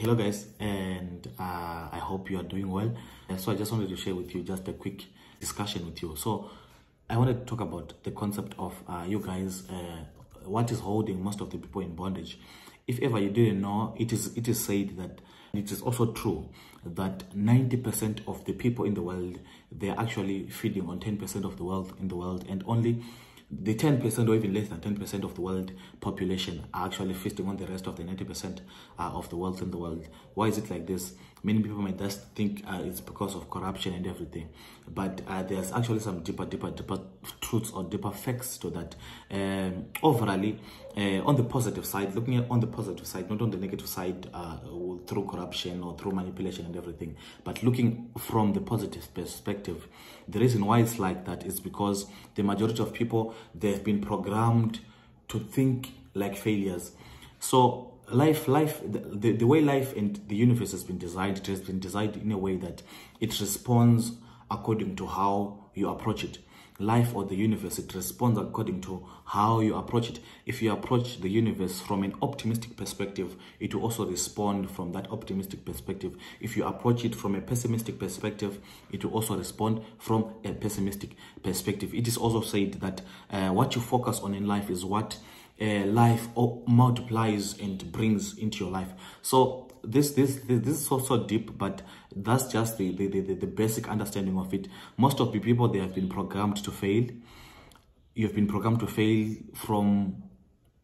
Hello guys, and I hope you are doing well. So I just wanted to share with you just a quick discussion with you. So I wanted to talk about the concept of you guys, what is holding most of the people in bondage. If ever you didn't know, it is said that it is also true that 90% of the people in the world, they are actually feeding on 10% of the wealth in the world, and only the 10% or even less than 10% of the world population are actually feasting on the rest of the 90% of the wealth in the world. Why is it like this? Many people might just think it's because of corruption and everything, but there's actually some deeper truths or deeper facts to that. Overally, on the positive side, looking at on the positive side, not on the negative side, through corruption or through manipulation and everything, but looking from the positive perspective, the reason why it's like that is because the majority of people, they've been programmed to think like failures. So the way life and the universe has been designed, it has been designed in a way that it responds according to how you approach it. Life or the universe, it responds according to how you approach it. If you approach the universe from an optimistic perspective, it will also respond from that optimistic perspective. If you approach it from a pessimistic perspective, it will also respond from a pessimistic perspective. It is also said that what you focus on in life is what life multiplies and brings into your life. So this is also deep, but that's just the basic understanding of it. Most of the people, they have been programmed to fail. You've been programmed to fail from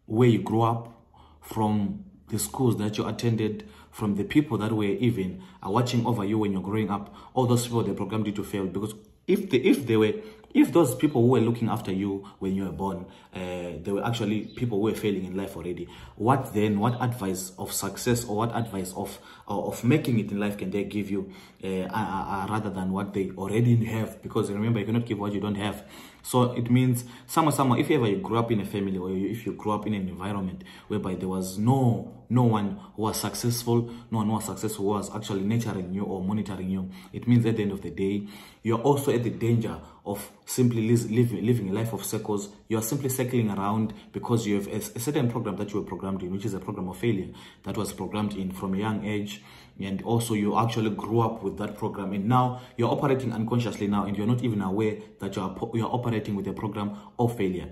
where you grew up, from the schools that you attended, from the people that were even watching over you when you're growing up. All those people, they programmed you to fail, because if those people who were looking after you when you were born, they were actually people who were failing in life already, what advice of success or what advice of making it in life can they give you rather than what they already have? Because remember, you cannot give what you don't have. So it means somewhere, if ever you grew up in a family, or if you grew up in an environment whereby there was no one who was successful, no one who was successful who was actually nurturing you or monitoring you, it means at the end of the day, you're also at the danger of simply living a life of circles. You are simply circling around because you have a certain program that you were programmed in, which is a program of failure that was programmed in from a young age. And also you actually grew up with that program, and now you're operating unconsciously now, and you're not even aware that you're operating with a program of failure.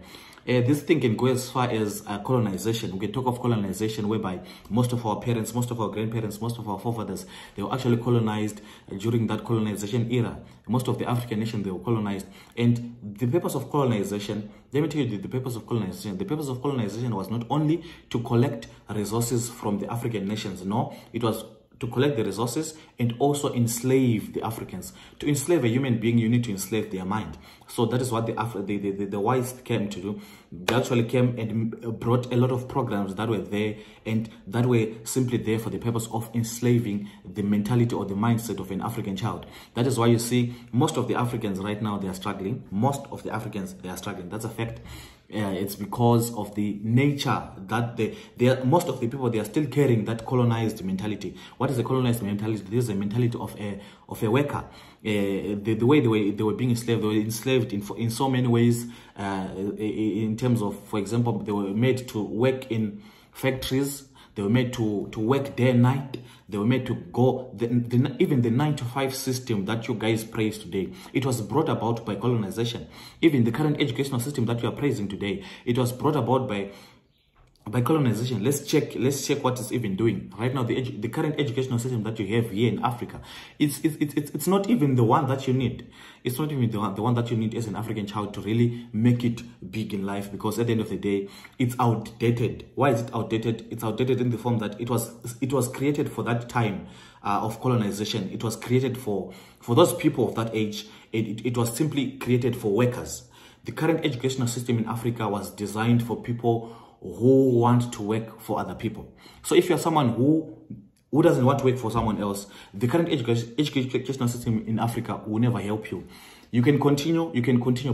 This thing can go as far as colonization. We can talk of colonization, whereby most of our parents, most of our grandparents, most of our forefathers, they were actually colonized during that colonization era. Most of the African nations, they were colonized. And the purpose of colonization, let me tell you the purpose of colonization. The purpose of colonization was not only to collect resources from the African nations. No, it was to collect the resources and also enslave the Africans. To enslave a human being, you need to enslave their mind. So that is what the wise came to do. They actually came and brought a lot of programs that were there, and that were simply there for the purpose of enslaving the mentality or the mindset of an African child. That is why you see most of the Africans right now, they are struggling. Most of the Africans, they are struggling. That's a fact. It's because of the nature that most of the people, they are still carrying that colonized mentality. What is a colonized mentality? This is a mentality of a worker. The way they were being enslaved, they were enslaved in so many ways. In terms of, for example, they were made to work in factories. They were made to work day and night. They were made to go, even the 9-to-5 system that you guys praise today, it was brought about by colonization. Even the current educational system that you are praising today, it was brought about by colonization. Let's check what it's even doing right now. The current educational system that you have here in Africa, it's not even the one that you need. It's not even the one that you need as an African child to really make it big in life, because at the end of the day, it's outdated. Why is it outdated? It's outdated in the form that it was created for that time of colonization. It was created for those people of that age. It was simply created for workers. The current educational system in Africa was designed for people who want to work for other people. So if you're someone who doesn't want to work for someone else, the current educational system in Africa will never help you. You can continue,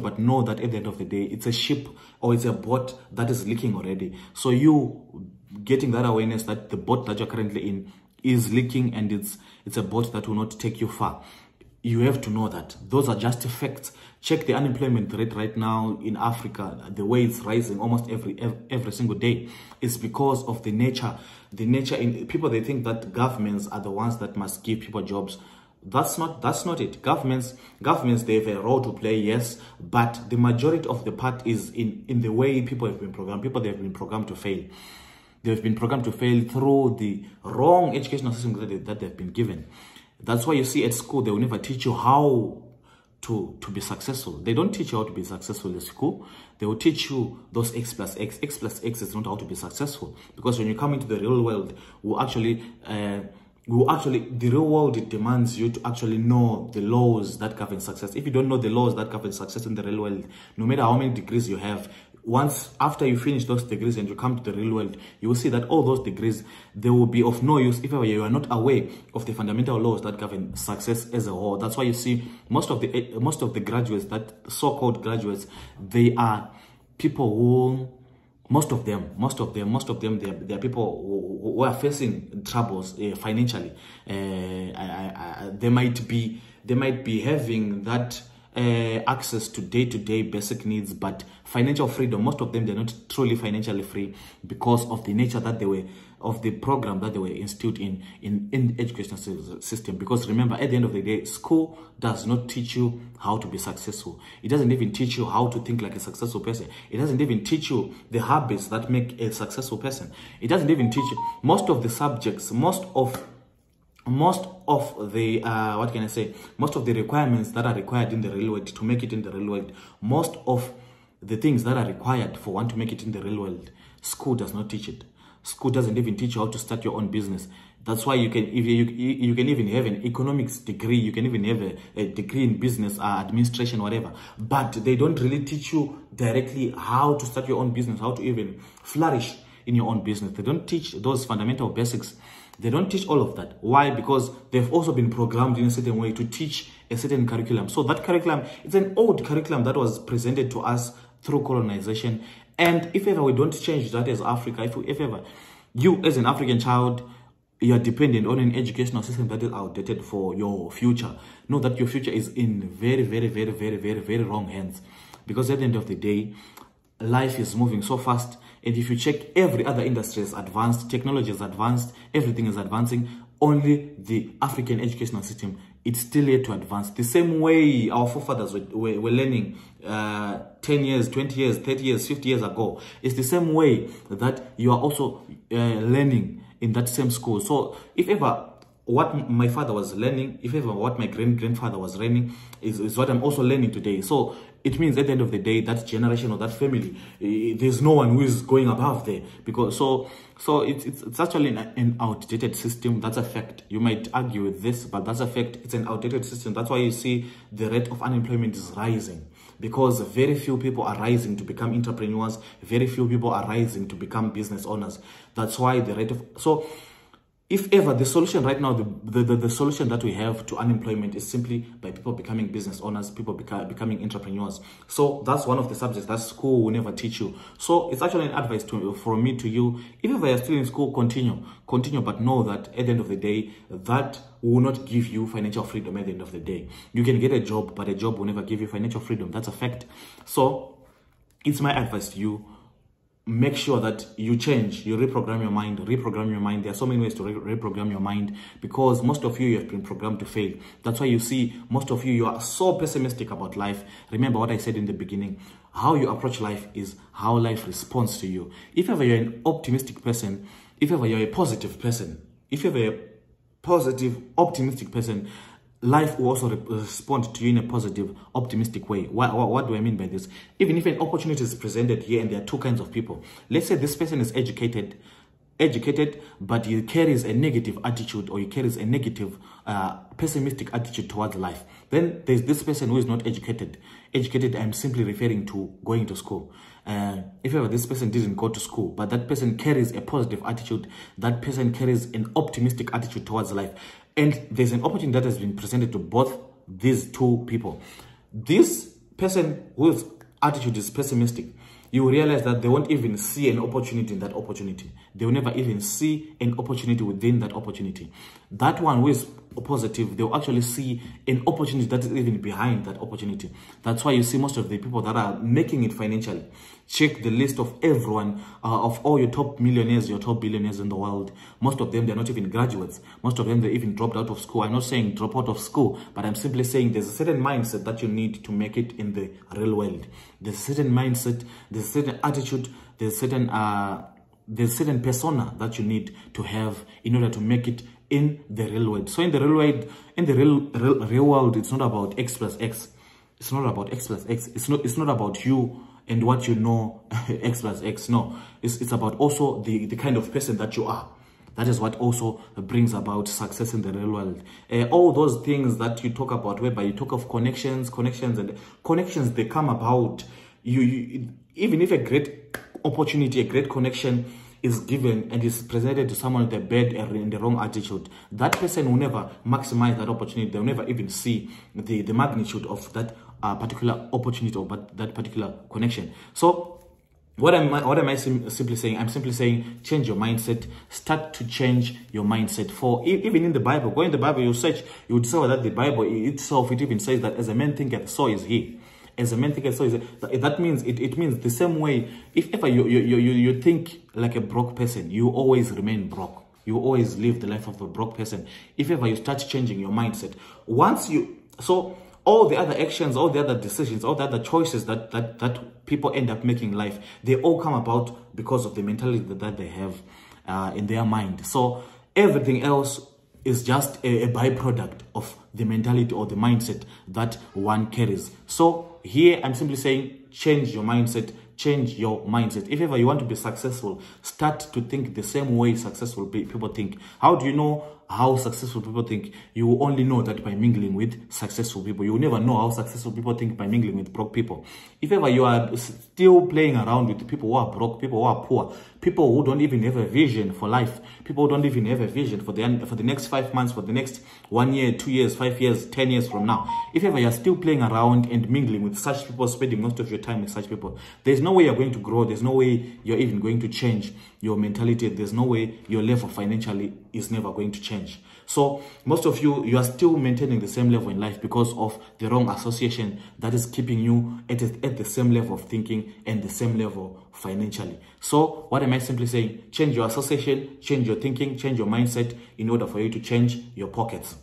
but know that at the end of the day, it's a ship or it's a boat that is leaking already. So you getting that awareness that the boat that you're currently in is leaking, and it's a boat that will not take you far. you have to know that those are just facts. Check the unemployment rate right now in Africa, the way it's rising almost every single day. It's because of the nature in people. They think that governments are the ones that must give people jobs. That's not it. Governments, they have a role to play, yes, but the majority of the part is in the way people have been programmed. People, they have been programmed to fail. They've been programmed to fail through the wrong educational system that they've been given. That's why you see at school, they will never teach you how to be successful. They don't teach you how to be successful in school. They will teach you those X plus X. X plus X is not how to be successful. Because when you come into the real world, the real world, it demands you to actually know the laws that govern success. If you don't know the laws that govern success in the real world, no matter how many degrees you have, once after you finish those degrees and you come to the real world, you will see that all those degrees, they will be of no use if ever you are not aware of the fundamental laws that govern success as a whole. That's why you see most of the graduates, that so-called graduates, they are people who, most of them, they are people who are facing troubles financially. They might be having that access to day-to-day basic needs, but financial freedom, most of them, they're not truly financially free because of the nature that they were, of the program that they were instilled in educational system. Because remember, at the end of the day, school does not teach you how to be successful. It doesn't even teach you how to think like a successful person. It doesn't even teach you the habits that make a successful person. It doesn't even teach you most of the subjects, most of the most of the requirements that are required in the real world to make it in the real world, most of the things that are required for one to make it in the real world, school does not teach it. School doesn't even teach you how to start your own business. That's why you can even have an economics degree, you can even have a degree in business administration, whatever, but they don't really teach you directly how to start your own business, how to even flourish in your own business. They don't teach those fundamental basics. They don't teach all of that. Why? Because they've also been programmed in a certain way to teach a certain curriculum. So that curriculum, it's an old curriculum that was presented to us through colonization. And if ever we don't change that as Africa, if ever you as an African child, you are dependent on an educational system that is outdated for your future, know that your future is in very, very, very, very, very, very wrong hands. Because at the end of the day, life is moving so fast. And if you check, every other industry is advanced, technology is advanced, everything is advancing. Only the African educational system, it's still yet to advance. The same way our forefathers were learning 10 years, 20 years, 30 years, 50 years ago. It's the same way that you are also learning in that same school. So if ever what my father was learning, if ever what my grandfather was learning is what I'm also learning today. So it means at the end of the day, that generation or that family, there's no one who is going above there. Because so it's actually an outdated system. That's a fact. You might argue with this, but that's a fact. It's an outdated system. That's why you see the rate of unemployment is rising. Because very few people are rising to become entrepreneurs. Very few people are rising to become business owners. That's why the rate of... So if ever the solution right now, the solution that we have to unemployment is simply by people becoming business owners, people becoming entrepreneurs. So that's one of the subjects that school will never teach you. So it's actually an advice from me to you. If ever you're still in school, continue, but know that at the end of the day, that will not give you financial freedom at the end of the day. You can get a job, but a job will never give you financial freedom. That's a fact. So it's my advice to you. Make sure that you change, you reprogram your mind, There are so many ways to reprogram your mind, because most of you have been programmed to fail. That's why you see most of you are so pessimistic about life. Remember what I said in the beginning. How you approach life is how life responds to you. If ever you're an optimistic person, if ever you're a positive person, if ever you're a positive, optimistic person, life will also respond to you in a positive, optimistic way. What do I mean by this? Even if an opportunity is presented here and there are two kinds of people. Let's say this person is educated, but he carries a negative attitude, or he carries a negative, pessimistic attitude towards life. Then there's this person who is not educated. Educated, I'm simply referring to going to school. If ever this person didn't go to school, but that person carries a positive attitude, that person carries an optimistic attitude towards life. And there's an opportunity that has been presented to both these two people. This person whose attitude is pessimistic, you realize that they won't even see an opportunity in that opportunity. they will never even see an opportunity within that opportunity. That one who is positive, they'll actually see an opportunity that is even behind that opportunity. That's why you see most of the people that are making it financially. Check the list of everyone, of all your top millionaires, your top billionaires in the world. Most of them, they're not even graduates. Most of them, they even dropped out of school. I'm not saying drop out of school, but I'm simply saying there's a certain mindset that you need to make it in the real world. There's a certain mindset, there's a certain attitude, there's a certain persona that you need to have in order to make it in the real world. So in the real world, real world, it's not about X plus X. It's not about X plus X. It's not about you and what you know, X plus X. No, it's about also the kind of person that you are. That is what also brings about success in the real world. All those things that you talk about, whereby you talk of connections, they come about. You even if a great opportunity, a great connection is given and is presented to someone with a bad and in the wrong attitude, that person will never maximize that opportunity. They'll never even see the magnitude of that particular opportunity or that particular connection. So what am I simply saying? I'm simply saying change your mindset. Start to change your mindset. For even in the Bible, go in the Bible, you search, you would discover that the Bible itself, it even says that as a man thinketh, so is he. As a man thinketh, so is he. That means it means the same way. If ever you think like a broke person, you always remain broke. You always live the life of a broke person. If ever you start changing your mindset, so all the other actions, all the other decisions, all the other choices that people end up making in life, they all come about because of the mentality that they have in their mind. So everything else is just a byproduct of the mentality or the mindset that one carries. So here I'm simply saying change your mindset. Change your mindset. If ever you want to be successful, start to think the same way successful people think. How do you know how successful people think? You will only know that by mingling with successful people. You will never know how successful people think by mingling with broke people. If ever you are still playing around with people who are broke, people who are poor, people who don't even have a vision for life, people who don't even have a vision for the next 5 months, for the next 1 year, 2 years, 5 years, 10 years from now, if ever you are still playing around and mingling with such people, spending most of your time with such people, there's no way you're going to grow. There's no way you're even going to change your mentality. There's no way your level financially is never going to change. So most of you are still maintaining the same level in life because of the wrong association that is keeping you at the same level of thinking and the same level financially. So what am I simply saying? Change your association, change your thinking, change your mindset in order for you to change your pockets.